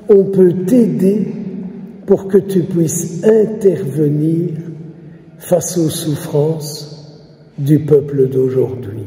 on peut t'aider pour que tu puisses intervenir face aux souffrances du peuple d'aujourd'hui.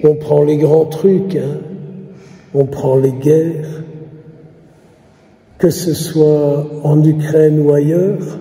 On prend les grands trucs, on prend les guerres, que ce soit en Ukraine ou ailleurs,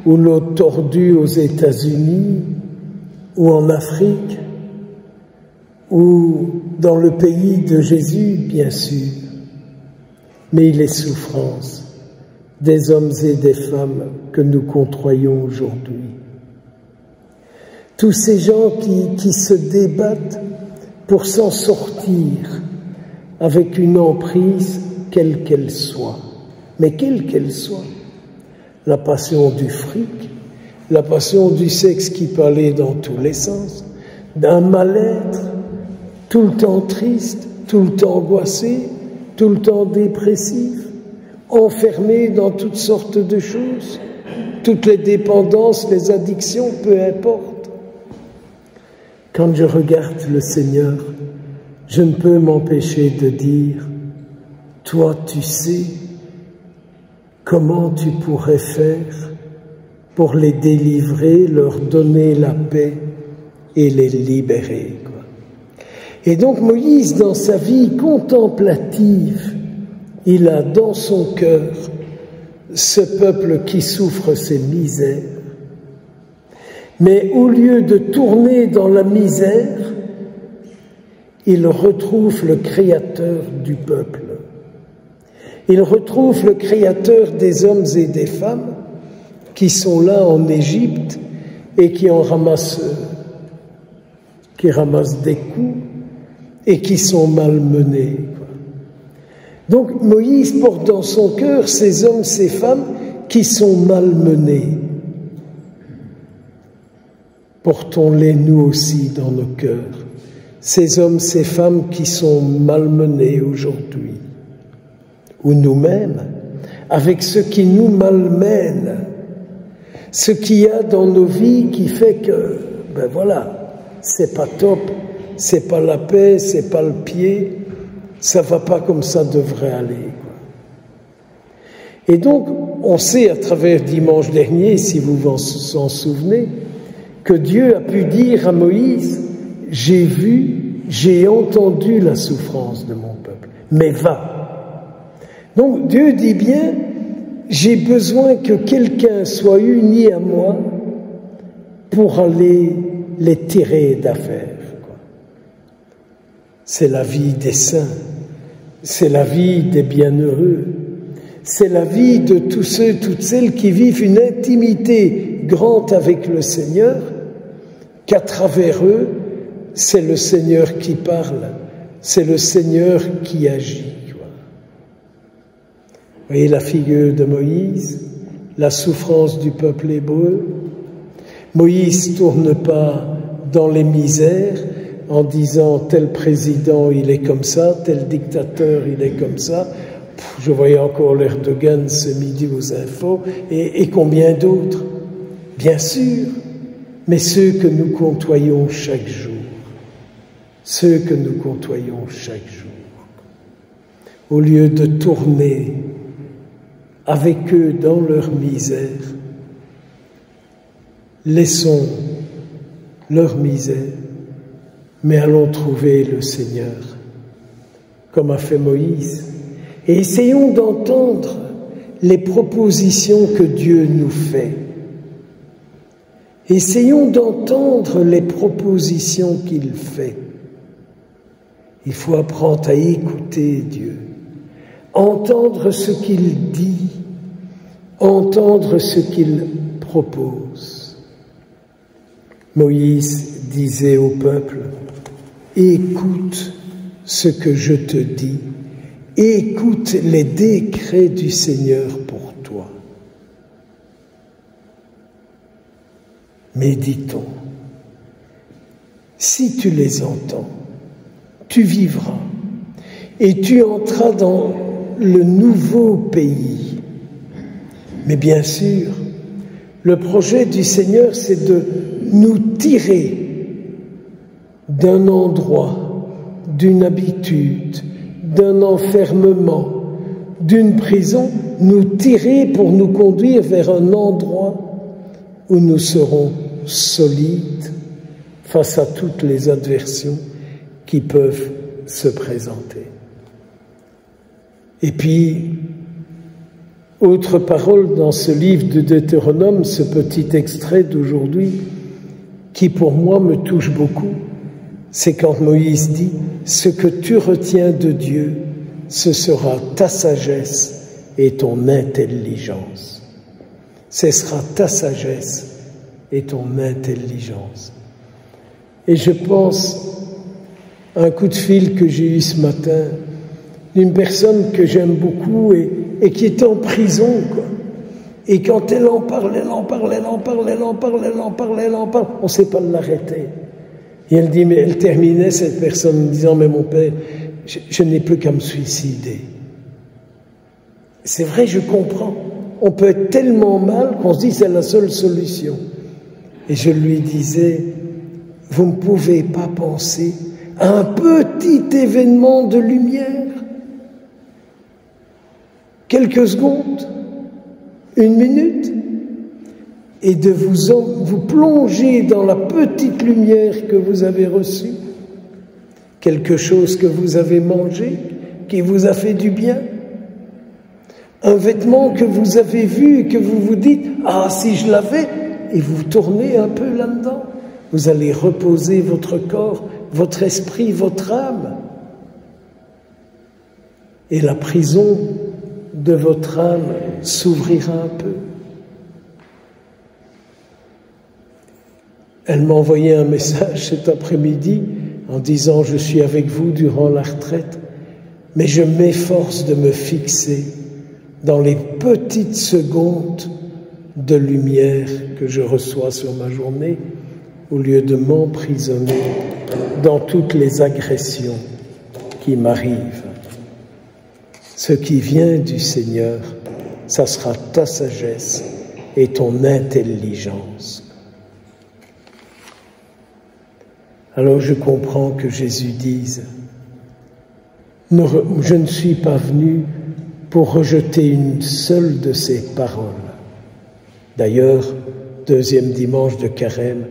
ou l'eau tordue aux États-Unis, ou en Afrique, ou dans le pays de Jésus, bien sûr, mais les souffrances des hommes et des femmes que nous côtoyons aujourd'hui. Tous ces gens qui se débattent pour s'en sortir avec une emprise quelle qu'elle soit, mais quelle qu'elle soit. La passion du fric, la passion du sexe qui peut aller dans tous les sens, d'un mal-être, tout le temps triste, tout le temps angoissé, tout le temps dépressif, enfermé dans toutes sortes de choses, toutes les dépendances, les addictions, peu importe. Quand je regarde le Seigneur, je ne peux m'empêcher de dire, toi tu sais comment tu pourrais faire pour les délivrer, leur donner la paix et les libérer. Et donc Moïse, dans sa vie contemplative, il a dans son cœur ce peuple qui souffre ses misères. Mais au lieu de tourner dans la misère, il retrouve le Créateur du peuple. Il retrouve le Créateur des hommes et des femmes qui sont là en Égypte et qui ramassent des coups et qui sont malmenés. Donc Moïse porte dans son cœur ces hommes, ces femmes qui sont malmenés. Portons-les nous aussi dans nos cœurs, ces hommes, ces femmes qui sont malmenés aujourd'hui, ou nous-mêmes, avec ce qui nous malmène, ce qu'il y a dans nos vies qui fait que, c'est pas top, c'est pas la paix, c'est pas le pied, ça va pas comme ça devrait aller. Et donc, on sait à travers dimanche dernier, si vous vous en souvenez, que Dieu a pu dire à Moïse, j'ai vu, j'ai entendu la souffrance de mon peuple, mais va. Donc Dieu dit bien, j'ai besoin que quelqu'un soit uni à moi pour aller les tirer d'affaire. C'est la vie des saints, c'est la vie des bienheureux, c'est la vie de tous ceux, toutes celles qui vivent une intimité grande avec le Seigneur, qu'à travers eux, c'est le Seigneur qui parle, c'est le Seigneur qui agit. Vous voyez la figure de Moïse, la souffrance du peuple hébreu. Moïse ne tourne pas dans les misères en disant tel président il est comme ça, tel dictateur il est comme ça. Je voyais encore l'Erdogan ce midi aux infos et combien d'autres. Bien sûr, mais ceux que nous côtoyons chaque jour, ceux que nous côtoyons chaque jour, au lieu de tourner avec eux dans leur misère, laissons leur misère, mais allons trouver le Seigneur, comme a fait Moïse, et essayons d'entendre les propositions que Dieu nous fait. Essayons d'entendre les propositions qu'il fait. Il faut apprendre à écouter Dieu, entendre ce qu'il dit, entendre ce qu'il propose. Moïse disait au peuple, écoute ce que je te dis, écoute les décrets du Seigneur pour toi. Méditons. Si tu les entends, tu vivras et tu entreras dans le nouveau pays. Mais bien sûr, le projet du Seigneur, c'est de nous tirer d'un endroit, d'une habitude, d'un enfermement, d'une prison, nous tirer pour nous conduire vers un endroit où nous serons solides face à toutes les adversions qui peuvent se présenter. Et puis, autre parole dans ce livre de Deutéronome, ce petit extrait d'aujourd'hui, qui pour moi me touche beaucoup, c'est quand Moïse dit « Ce que tu retiens de Dieu, ce sera ta sagesse et ton intelligence. » Ce sera ta sagesse et ton intelligence. Et je pense à un coup de fil que j'ai eu ce matin d'une personne que j'aime beaucoup et qui est en prison, quoi. Et quand elle en parle, on ne sait pas l'arrêter. Et elle dit, mais elle terminait cette personne en disant, mais mon père, je n'ai plus qu'à me suicider. C'est vrai, je comprends. On peut être tellement mal qu'on se dit c'est la seule solution. Et je lui disais, vous ne pouvez pas penser à un petit événement de lumière. Quelques secondes, 1 minute, et de vous plonger dans la petite lumière que vous avez reçue, quelque chose que vous avez mangé, qui vous a fait du bien, un vêtement que vous avez vu et que vous vous dites « Ah, si je l'avais !» et vous tournez un peu là-dedans. Vous allez reposer votre corps, votre esprit, votre âme. Et la prison de votre âme s'ouvrira un peu. Elle m'a envoyé un message cet après-midi en disant « Je suis avec vous durant la retraite, mais je m'efforce de me fixer dans les petites secondes de lumière que je reçois sur ma journée, au lieu de m'emprisonner dans toutes les agressions qui m'arrivent. Ce qui vient du Seigneur, ça sera ta sagesse et ton intelligence. » Alors je comprends que Jésus dise « Je ne suis pas venu pour rejeter une seule de ces paroles. » D'ailleurs, 2e dimanche de Carême,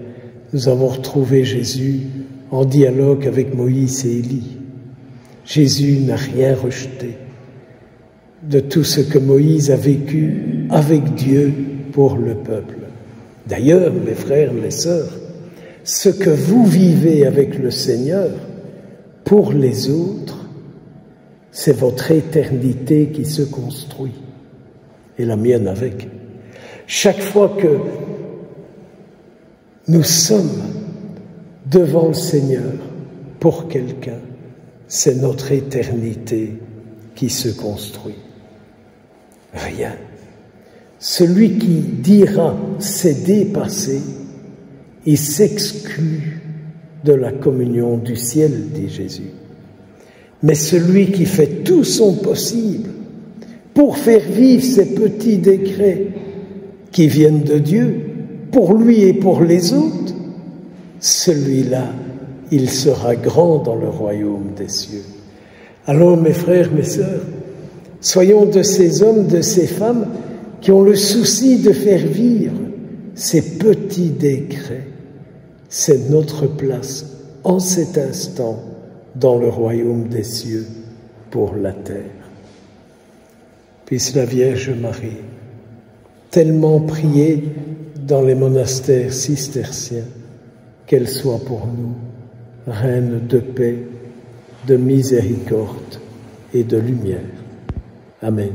nous avons retrouvé Jésus en dialogue avec Moïse et Élie. Jésus n'a rien rejeté de tout ce que Moïse a vécu avec Dieu pour le peuple. D'ailleurs, mes frères, mes sœurs, ce que vous vivez avec le Seigneur, pour les autres, c'est votre éternité qui se construit, et la mienne avec. Chaque fois que nous sommes devant le Seigneur pour quelqu'un, c'est notre éternité qui se construit. Rien. Celui qui dira « c'est dépassé », il s'exclut de la communion du ciel, dit Jésus. Mais celui qui fait tout son possible pour faire vivre ces petits décrets qui viennent de Dieu, pour lui et pour les autres, celui-là, il sera grand dans le royaume des cieux. Alors, mes frères, mes sœurs, soyons de ces hommes, de ces femmes qui ont le souci de faire vivre ces petits décrets. C'est notre place en cet instant dans le royaume des cieux pour la terre. Puisse la Vierge Marie, tellement priée dans les monastères cisterciens, qu'elle soit pour nous reine de paix, de miséricorde et de lumière. Amen.